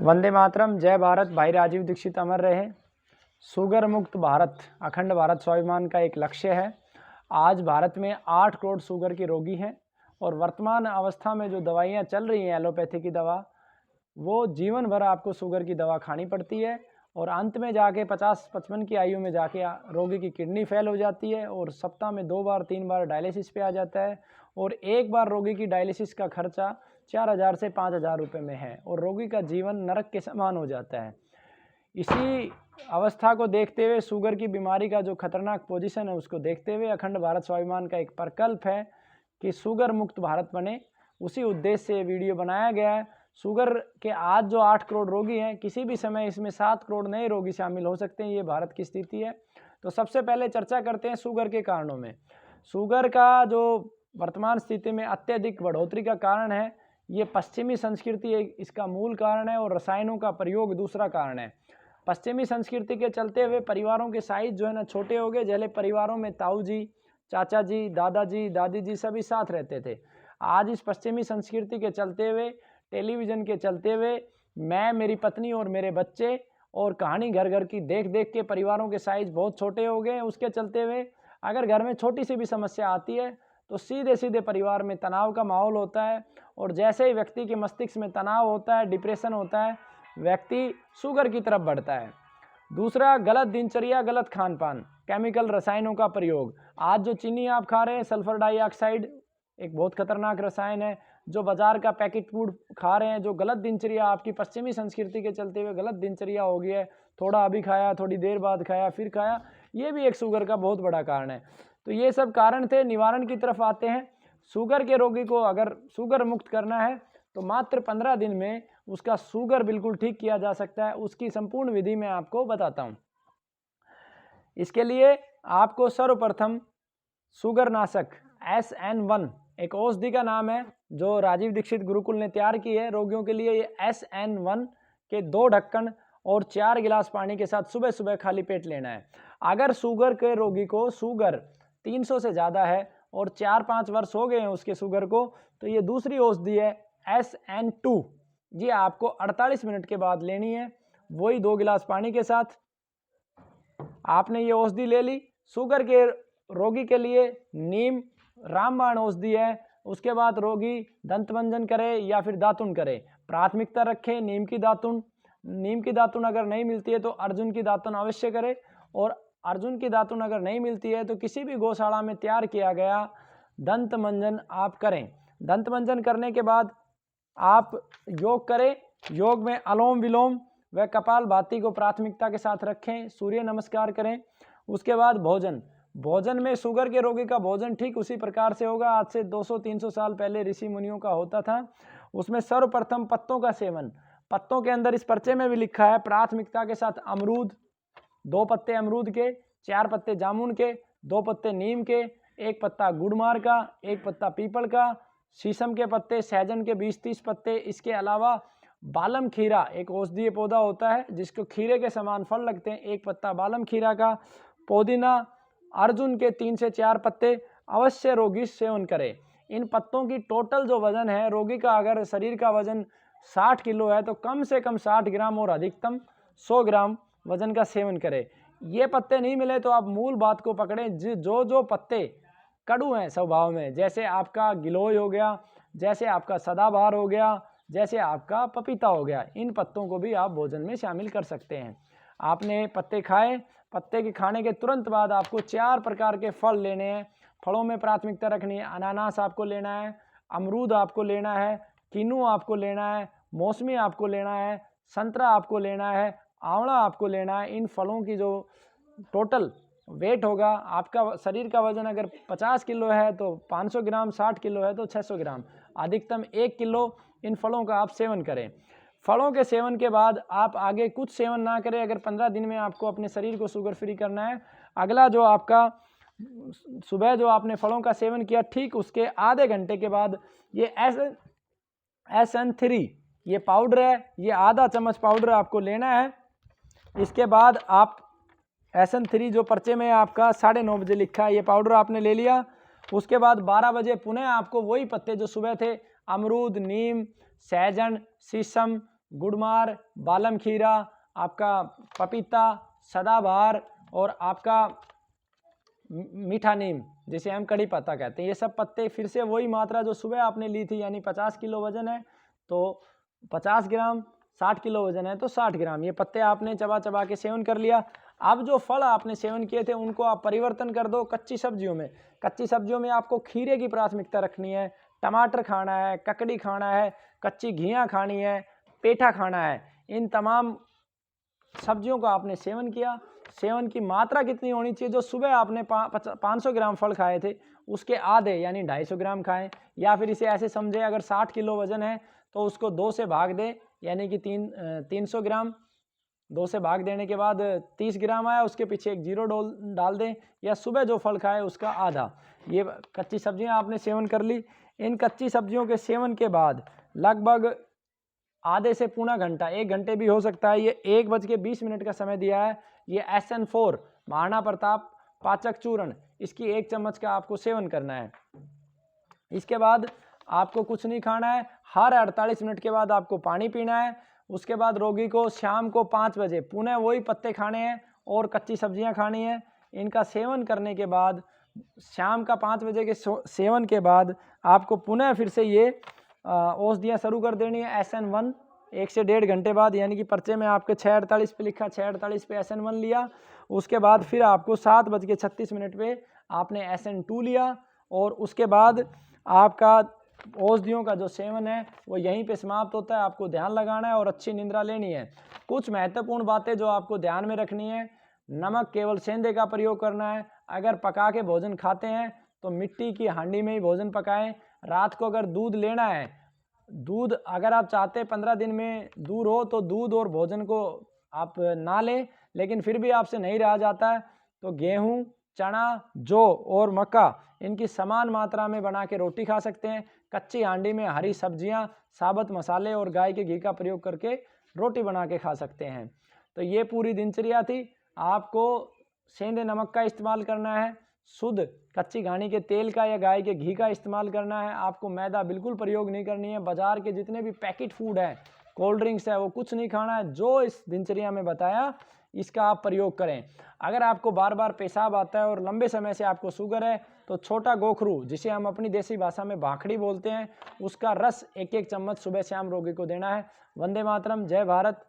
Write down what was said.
वंदे मातरम, जय भारत। भाई राजीव दीक्षित अमर रहे। शुगर मुक्त भारत, अखंड भारत स्वाभिमान का एक लक्ष्य है। आज भारत में 8 करोड़ शुगर के रोगी हैं और वर्तमान अवस्था में जो दवाइयाँ चल रही हैं, एलोपैथी की दवा, वो जीवन भर आपको शुगर की दवा खानी पड़ती है और अंत में जाके 50-55 की आयु में जाके रोगी की किडनी फेल हो जाती है और सप्ताह में 2 बार 3 बार डायलिसिस पे आ जाता है और एक बार रोगी की डायलिसिस का खर्चा 4000 से 5000 रुपये में है और रोगी का जीवन नरक के समान हो जाता है। इसी अवस्था को देखते हुए, शुगर की बीमारी का जो खतरनाक पोजीशन है उसको देखते हुए अखंड भारत स्वाभिमान का एक प्रकल्प है कि शुगर मुक्त भारत बने। उसी उद्देश्य से ये वीडियो बनाया गया है। शुगर के आज जो 8 करोड़ रोगी हैं, किसी भी समय इसमें 7 करोड़ नए रोगी शामिल हो सकते हैं। ये भारत की स्थिति है। तो सबसे पहले चर्चा करते हैं शुगर के कारणों में। शुगर का जो वर्तमान स्थिति में अत्यधिक बढ़ोतरी का कारण है, ये पश्चिमी संस्कृति इसका मूल कारण है और रसायनों का प्रयोग दूसरा कारण है। पश्चिमी संस्कृति के चलते हुए परिवारों के साइज जो है ना छोटे हो गए। पहले परिवारों में ताऊ जी, चाचा जी, दादाजी, दादी जी सभी साथ रहते थे। आज इस पश्चिमी संस्कृति के चलते हुए, टेलीविज़न के चलते हुए, मैं, मेरी पत्नी और मेरे बच्चे और कहानी घर घर की देख देख के परिवारों के साइज बहुत छोटे हो गए। उसके चलते हुए अगर घर में छोटी सी भी समस्या आती है तो सीधे सीधे परिवार में तनाव का माहौल होता है और जैसे ही व्यक्ति के मस्तिष्क में तनाव होता है, डिप्रेशन होता है, व्यक्ति शुगर की तरफ बढ़ता है। दूसरा, गलत दिनचर्या, गलत खान पान, केमिकल रसायनों का प्रयोग। आज जो चीनी आप खा रहे हैं, सल्फर डाइऑक्साइड एक बहुत खतरनाक रसायन है। जो बाजार का पैकेट फूड खा रहे हैं, जो गलत दिनचर्या आपकी पश्चिमी संस्कृति के चलते हुए गलत दिनचर्या हो गई है, थोड़ा अभी खाया, थोड़ी देर बाद खाया, फिर खाया, ये भी एक शुगर का बहुत बड़ा कारण है। तो ये सब कारण थे। निवारण की तरफ आते हैं। शुगर के रोगी को अगर शुगर मुक्त करना है तो मात्र 15 दिन में उसका शुगर बिल्कुल ठीक किया जा सकता है। उसकी संपूर्ण विधि मैं आपको बताता हूँ। इसके लिए आपको सर्वप्रथम शुगर नाशक SN1 एक औषधि का नाम है जो राजीव दीक्षित गुरुकुल ने तैयार की है रोगियों के लिए। ये SN1 के 2 ढक्कन और 4 गिलास पानी के साथ सुबह सुबह खाली पेट लेना है। अगर शुगर के रोगी को शुगर 300 से ज़्यादा है और 4-5 वर्ष हो गए हैं उसके शुगर को, तो ये दूसरी औषधि है SN2। ये आपको 48 मिनट के बाद लेनी है, वही 2 गिलास पानी के साथ। आपने ये औषधि ले ली। शुगर के रोगी के लिए नीम रामबाण औषधि है। उसके बाद रोगी दंत मंजन करे या फिर दातुन करे, प्राथमिकता रखें नीम की दातुन। नीम की दातुन अगर नहीं मिलती है तो अर्जुन की दातुन अवश्य करें और अर्जुन की दातुन अगर नहीं मिलती है तो किसी भी गौशाला में तैयार किया गया दंत मंजन आप करें। दंत मंजन करने के बाद आप योग करें। योग में अनुलोम विलोम व कपालभाति को प्राथमिकता के साथ रखें। सूर्य नमस्कार करें। उसके बाद भोजन में शुगर के रोगी का भोजन ठीक उसी प्रकार से होगा। आज से 200-300 साल पहले ऋषि मुनियों का होता था। उसमें सर्वप्रथम पत्तों का सेवन। पत्तों के अंदर इस पर्चे में भी लिखा है प्राथमिकता के साथ अमरूद, 2 पत्ते अमरूद के, 4 पत्ते जामुन के, 2 पत्ते नीम के, 1 पत्ता गुड़मार का, 1 पत्ता पीपल का, शीशम के पत्ते, सहजन के 20-30 पत्ते। इसके अलावा बालम खीरा एक औषधीय पौधा होता है जिसको खीरे के समान फल लगते हैं, 1 पत्ता बालम खीरा का, पुदीना, अर्जुन के 3 से 4 पत्ते अवश्य रोगी सेवन करे। इन पत्तों की टोटल जो वजन है रोगी का, अगर शरीर का वजन 60 किलो है तो कम से कम 60 ग्राम और अधिकतम 100 ग्राम वजन का सेवन करें। ये पत्ते नहीं मिले तो आप मूल बात को पकड़ें। जो पत्ते कड़ू हैं स्वभाव में, जैसे आपका गिलोय हो गया, जैसे आपका सदाबहार हो गया, जैसे आपका पपीता हो गया, इन पत्तों को भी आप भोजन में शामिल कर सकते हैं। आपने पत्ते खाए, पत्ते के खाने के तुरंत बाद आपको 4 प्रकार के फल लेने हैं। फलों में प्राथमिकता रखनी है। अनानास आपको लेना है, अमरूद आपको लेना है, किन्नू आपको लेना है, मौसमी आपको लेना है, संतरा आपको लेना है, आंवला आपको लेना है। इन फलों की जो टोटल वेट होगा, आपका शरीर का वजन अगर 50 किलो है तो 500 ग्राम, 60 किलो है तो 600 ग्राम, अधिकतम 1 किलो इन फलों का आप सेवन करें। फलों के सेवन के बाद आप आगे कुछ सेवन ना करें। अगर 15 दिन में आपको अपने शरीर को शुगर फ्री करना है, अगला जो आपका सुबह जो आपने फलों का सेवन किया, ठीक उसके आधे घंटे के बाद ये SN3 ये पाउडर है, ये आधा चम्मच पाउडर आपको लेना है। इसके बाद आप SN3 जो पर्चे में आपका 9:30 बजे लिखा है, ये पाउडर आपने ले लिया। उसके बाद 12 बजे पुनः आपको वही पत्ते जो सुबह थे, अमरूद, नीम, सहजन, शीशम, गुड़मार, बालम खीरा, आपका पपीता, सदाबहार और आपका मीठा नीम, जिसे हम कड़ी पत्ता कहते हैं, ये सब पत्ते फिर से वही मात्रा जो सुबह आपने ली थी, यानी 50 किलो वजन है तो 50 ग्राम, 60 किलो वजन है तो 60 ग्राम, ये पत्ते आपने चबा चबा के सेवन कर लिया। अब जो फल आपने सेवन किए थे उनको आप परिवर्तन कर दो कच्ची सब्जियों में। कच्ची सब्जियों में आपको खीरे की प्राथमिकता रखनी है, टमाटर खाना है, ककड़ी खाना है, कच्ची घिया खानी है, पेठा खाना है। इन तमाम सब्जियों का आपने सेवन किया। सेवन की मात्रा कितनी होनी चाहिए? जो सुबह आपने 500 ग्राम फल खाए थे उसके आधे यानी 250 ग्राम खाएं, या फिर इसे ऐसे समझे अगर 60 किलो वजन है तो उसको 2 से भाग दे यानी कि 300 ग्राम। 2 से भाग देने के बाद 30 ग्राम आया, उसके पीछे एक जीरो डाल दें, या सुबह जो फल खाए उसका आधा। ये कच्ची सब्जियां आपने सेवन कर ली। इन कच्ची सब्जियों के सेवन के बाद लगभग आधे से पौना घंटा, 1 घंटे भी हो सकता है, ये 1:20 का समय दिया है। ये SN4 महाराणा प्रताप पाचक चूर्ण, इसकी 1 चम्मच का आपको सेवन करना है। इसके बाद आपको कुछ नहीं खाना है। हर 48 मिनट के बाद आपको पानी पीना है। उसके बाद रोगी को शाम को 5 बजे पुनः वही पत्ते खाने हैं और कच्ची सब्जियां खानी है। इनका सेवन करने के बाद शाम का 5 बजे के सेवन के बाद आपको पुनः फिर से ये औषधियाँ शुरू कर देनी है SN1 1 से 1.5 घंटे बाद, यानी कि पर्चे में आपके 6:48 पे लिखा, 6:48 पे SN1 लिया। उसके बाद फिर आपको 7:36 पे आपने SN2 लिया, और उसके बाद आपका औषधियों का जो सेवन है वो यहीं पे समाप्त होता है। आपको ध्यान लगाना है और अच्छी निद्रा लेनी है। कुछ महत्वपूर्ण बातें जो आपको ध्यान में रखनी है: नमक केवल सेंधे का प्रयोग करना है। अगर पका के भोजन खाते हैं तो मिट्टी की हांडी में ही भोजन पकाएं। रात को अगर दूध लेना है, दूध अगर आप चाहते हैं 15 दिन में दूर हो तो दूध और भोजन को आप ना लें, लेकिन फिर भी आपसे नहीं रहा जाता है तो गेहूं, चना, जौ और मक्का इनकी समान मात्रा में बना के रोटी खा सकते हैं। कच्ची हांडी में हरी सब्जियां, साबुत मसाले और गाय के घी का प्रयोग करके रोटी बना के खा सकते हैं। तो ये पूरी दिनचर्या थी। आपको सेंधे नमक का इस्तेमाल करना है, शुद्ध कच्ची घानी के तेल का या गाय के घी का इस्तेमाल करना है। आपको मैदा बिल्कुल प्रयोग नहीं करनी है। बाजार के जितने भी पैकेट फूड है, कोल्ड ड्रिंक्स है, वो कुछ नहीं खाना है। जो इस दिनचर्या में बताया इसका आप प्रयोग करें। अगर आपको बार बार पेशाब आता है और लंबे समय से आपको शुगर है तो छोटा गोखरू, जिसे हम अपनी देसी भाषा में भाखड़ी बोलते हैं, उसका रस 1-1 चम्मच सुबह शाम रोगी को देना है। वंदे मातरम, जय भारत।